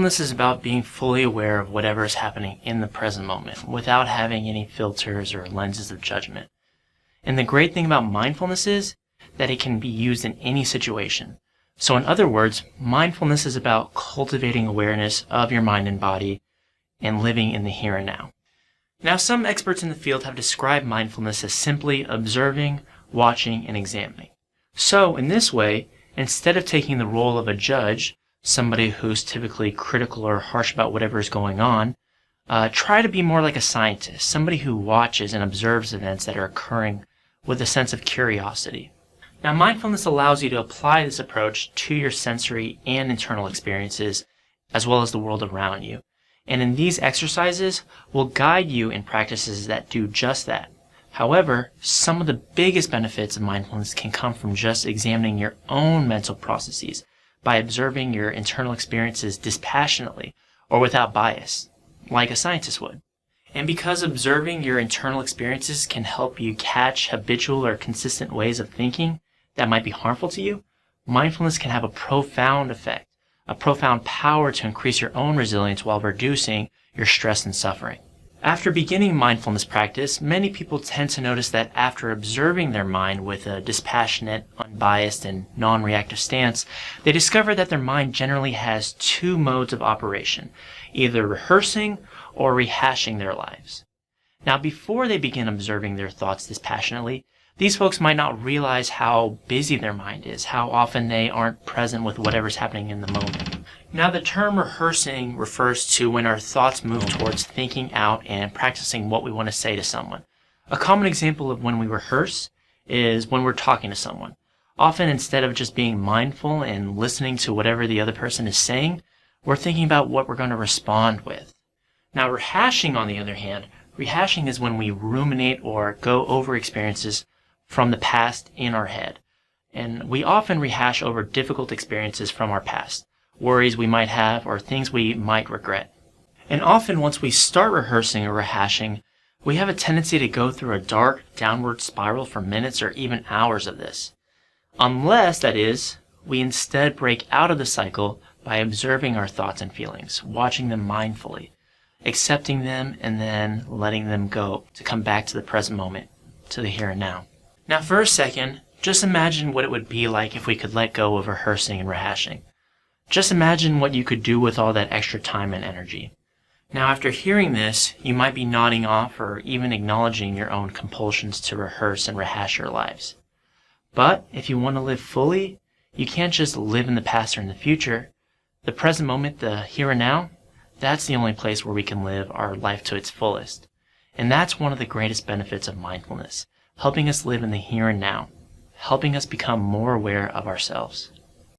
Mindfulness is about being fully aware of whatever is happening in the present moment without having any filters or lenses of judgment. And the great thing about mindfulness is that it can be used in any situation. So in other words, mindfulness is about cultivating awareness of your mind and body and living in the here and now. Now, some experts in the field have described mindfulness as simply observing, watching, and examining. So in this way, instead of taking the role of a judge, somebody who's typically critical or harsh about whatever is going on, try to be more like a scientist, somebody who watches and observes events that are occurring with a sense of curiosity. Now, mindfulness allows you to apply this approach to your sensory and internal experiences, as well as the world around you. And in these exercises will guide you in practices that do just that. However, some of the biggest benefits of mindfulness can come from just examining your own mental processes by observing your internal experiences dispassionately or without bias, like a scientist would. And because observing your internal experiences can help you catch habitual or consistent ways of thinking that might be harmful to you, mindfulness can have a profound effect, a profound power to increase your own resilience while reducing your stress and suffering. After beginning mindfulness practice, many people tend to notice that after observing their mind with a dispassionate, unbiased, and non-reactive stance, they discover that their mind generally has two modes of operation, either rehearsing or rehashing their lives. Now, before they begin observing their thoughts dispassionately, these folks might not realize how busy their mind is, how often they aren't present with whatever's happening in the moment. Now, the term rehearsing refers to when our thoughts move towards thinking out and practicing what we want to say to someone. A common example of when we rehearse is when we're talking to someone. Often, instead of just being mindful and listening to whatever the other person is saying, we're thinking about what we're going to respond with. Now, rehashing, on the other hand, rehashing is when we ruminate or go over experiences from the past in our head. And we often rehash over difficult experiences from our past, worries we might have, or things we might regret. And often once we start rehearsing or rehashing, we have a tendency to go through a dark downward spiral for minutes or even hours of this. Unless, that is, we instead break out of the cycle by observing our thoughts and feelings, watching them mindfully, accepting them, and then letting them go to come back to the present moment, to the here and now. Now, for a second, just imagine what it would be like if we could let go of rehearsing and rehashing. Just imagine what you could do with all that extra time and energy. Now, after hearing this, you might be nodding off or even acknowledging your own compulsions to rehearse and rehash your lives. But if you want to live fully, you can't just live in the past or in the future. The present moment, the here and now, that's the only place where we can live our life to its fullest. And that's one of the greatest benefits of mindfulness, helping us live in the here and now, helping us become more aware of ourselves.